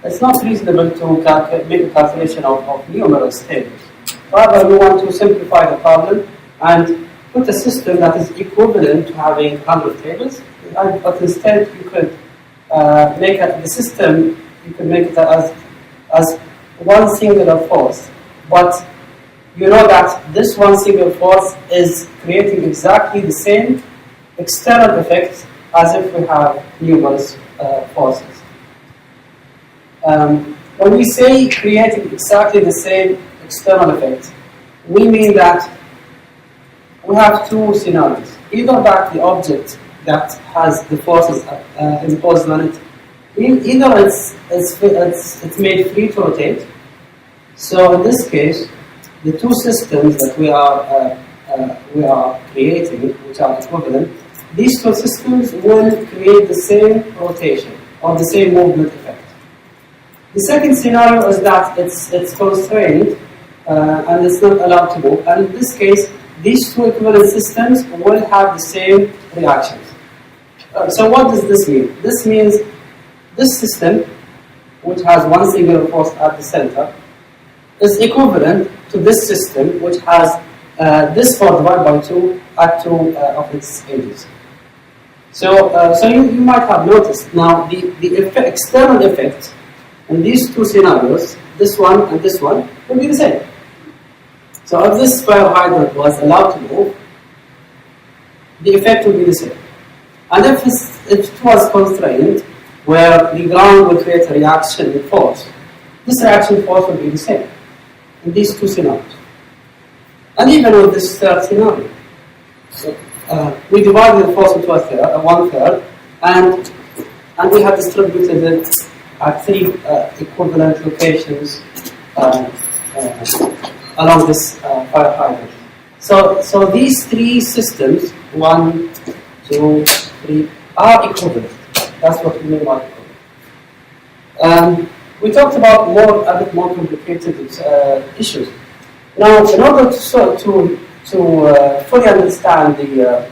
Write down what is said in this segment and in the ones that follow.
it's not reasonable to make a calculation of numerous tables. Rather, we want to simplify the problem and put a system that is equivalent to having 100 tables, but instead you could make the system, you could make it as one singular force. But you know that this one single force is creating exactly the same external effects as if we have numerous forces. When we say creating exactly the same external effects, we mean that we have two scenarios. Either that the object that has the forces imposed on it, either it's made free to rotate. So in this case, the two systems that we are creating, which are equivalent, these two systems will create the same rotation or the same movement effect. The second scenario is that it's constrained and it's not allowed to move. And in this case, these two equivalent systems will have the same reactions. So what does this mean? This means this system, which has one singular force at the center, is equivalent to this system, which has this force divided by 2 at 2 of its edges. So you might have noticed now the external effect in these two scenarios, this one and this one, will be the same. So if this square hydrant was allowed to move, the effect will be the same. And if it was constrained, where the ground will create a reaction force, this reaction force will be the same in these two scenarios. And even with this third scenario. So we divided the force into one third, and we have distributed it at 3 equivalent locations along this fire hydrant. So these 3 systems, 1, 2, 3, are equivalent. That's what we mean by equivalent. We talked about a bit more complicated issues. Now, in order to fully understand the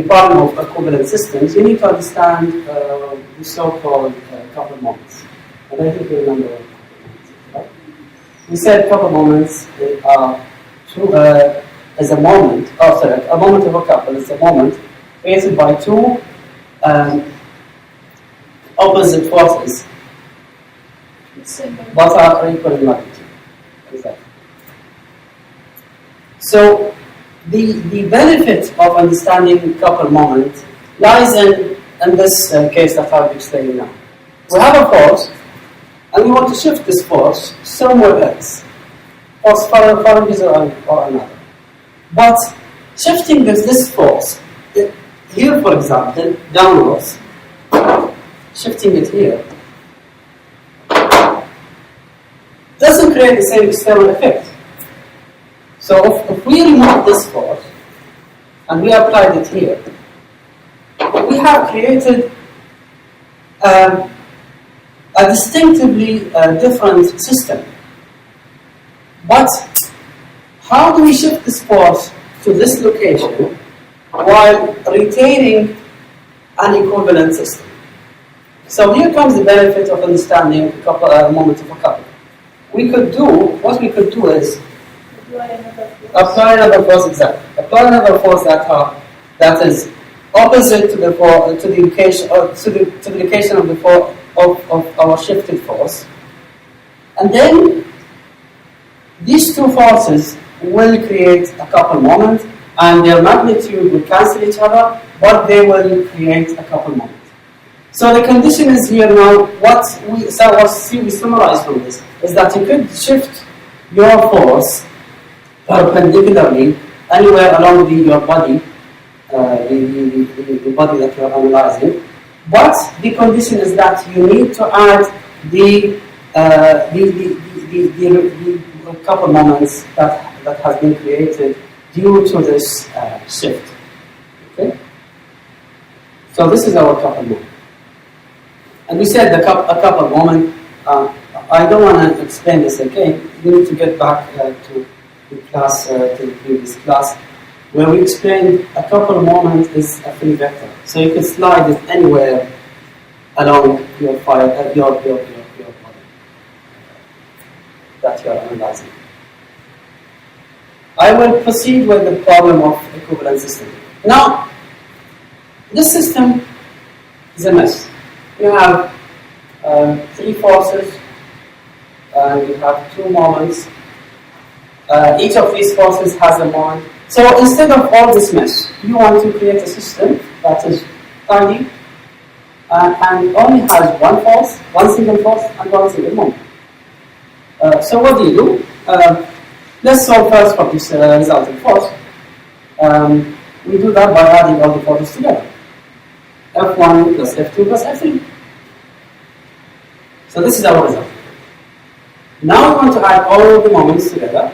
problem of equivalent systems, you need to understand the so-called couple moments. And I think you remember what couple moments is, right? We said couple moments is a moment, a moment of a couple is a moment created by 2 opposite forces, but are equal in magnitude. Exactly. So the benefit of understanding couple moment lies in this case that I'll be explaining now. We have a force, and we want to shift this force somewhere else, for a reason or another. But shifting this force, here for example, downwards, shifting it here, doesn't create the same external effect. So if we remove this force and we applied it here, we have created a distinctively different system. But how do we shift this force to this location while retaining an equivalent system? So here comes the benefit of understanding a moment of a couple. What we could do is apply another force, exactly. Apply another force that is opposite to the location of our shifted force, and then these two forces will create a couple moment, and their magnitude will cancel each other, but they will create a couple moment. So the condition is here now. What we summarize from this is that you could shift your force perpendicularly anywhere along your body, the body that you are analyzing. But the condition is that you need to add the couple moments that has been created due to this shift. Okay. So this is our couple moment. And we said a couple moment. I don't want to explain this again. We need to get back to the class, to the previous class, where we explained a couple moment is a free vector. So you can slide it anywhere along your file, your model that you are analyzing. I will proceed with the problem of equivalent system. Now, this system is a mess. You have three forces, and you have two moments. Each of these forces has a moment. So instead of all this mess, you want to create a system that is tidy and only has one force, one single force, and one single moment. So what do you do? Let's solve first for this resulting force. We do that by adding all the forces together. F1 plus F2 plus F3. So this is our result. Now we want to add all the moments together.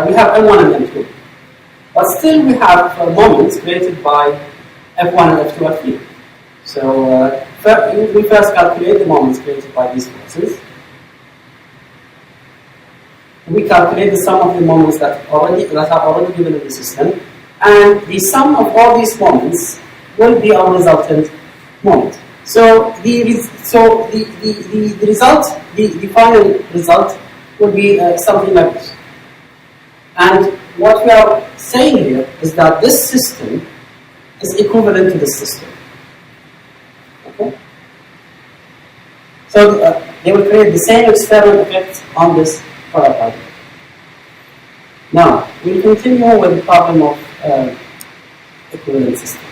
We have M1 and M2. But still we have moments created by F1 and F2 and F3. So we first calculate the moments created by these forces. We calculate the sum of the moments that are already given in the system, and the sum of all these moments will be our resultant moment. So the result, the final result, will be something like this. And what we are saying here is that this system is equivalent to this system. Okay? So they will create the same external effect on this product. Now, we'll continue with the problem of equivalent systems.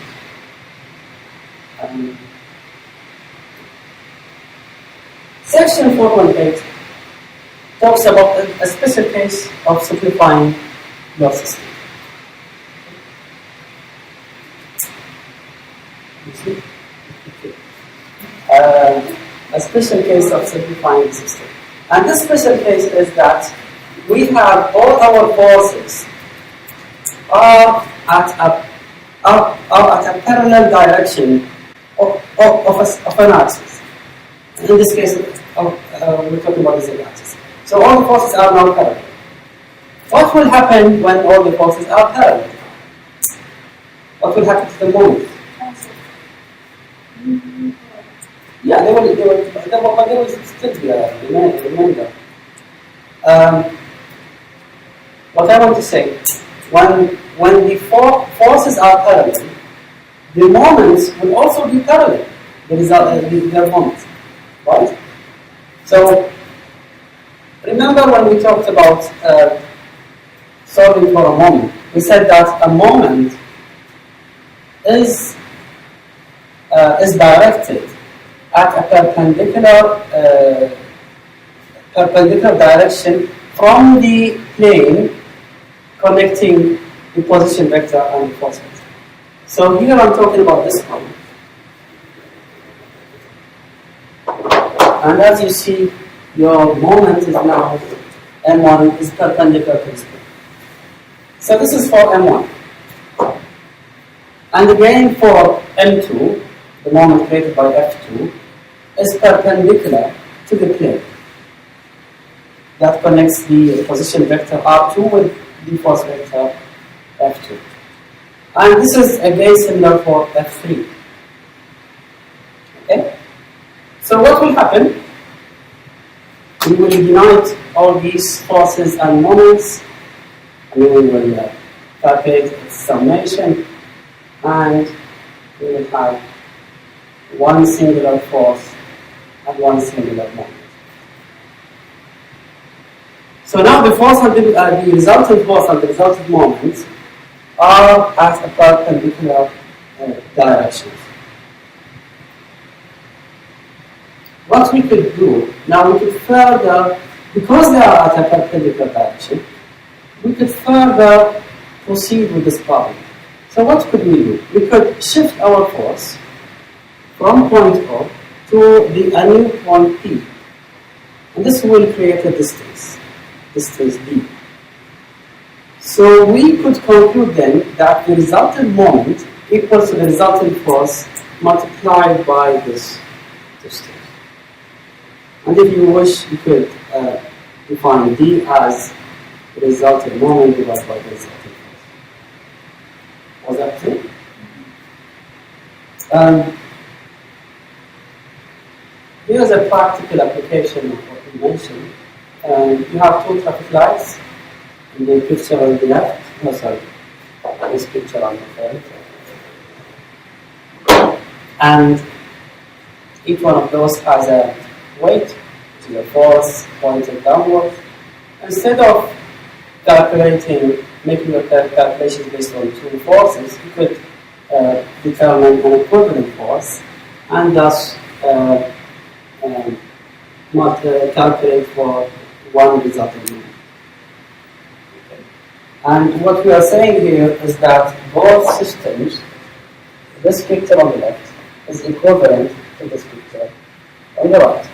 Section 4.8 talks about a special case of simplifying your system. A special case of simplifying the system. And this special case is that we have all our forces are at a parallel direction of an axis. In this case, we're talking about the z-axis. So all the forces are now parallel. What will happen when all the forces are parallel? What will happen to the moment? Yeah, they will still be remember. What I want to say, when the forces are parallel, the moments will also be parallel. Their moments, right? So remember when we talked about solving for a moment, we said that a moment is directed at a perpendicular direction from the plane connecting the position vector and the force vector. So here I'm talking about this point. And as you see, your moment is now M1 is perpendicular to this plane. So this is for M1. And again for M2, the moment created by F2, is perpendicular to the plane that connects the position vector R2 with the force vector F2. And this is again similar for F3. Okay? So what will happen? We will unite all these forces and moments, and we will calculate its summation, and we will have one singular force and one singular moment. So now the force and the resultant force and the resultant moment are at a perpendicular directions. What we could do, now we could further, because they are at a perpendicular direction, we could further proceed with this problem. So what could we do? We could shift our force from point O to a new point P. And this will create a distance D. So we could conclude then that the resultant moment equals to the resultant force multiplied by this distance. And if you wish, you could define D as the resultant moment divided by the resultant force. Was that clear? Here's a practical application of what we mentioned. You have two traffic lights in the picture on the left. No, sorry, this picture on the right. And each one of those has a weight, which is a force pointed downwards. Instead of making your calculations based on two forces, you could determine an equivalent force and thus calculate for one resulting number. Okay. And what we are saying here is that both systems, this picture on the left is equivalent to this picture on the right.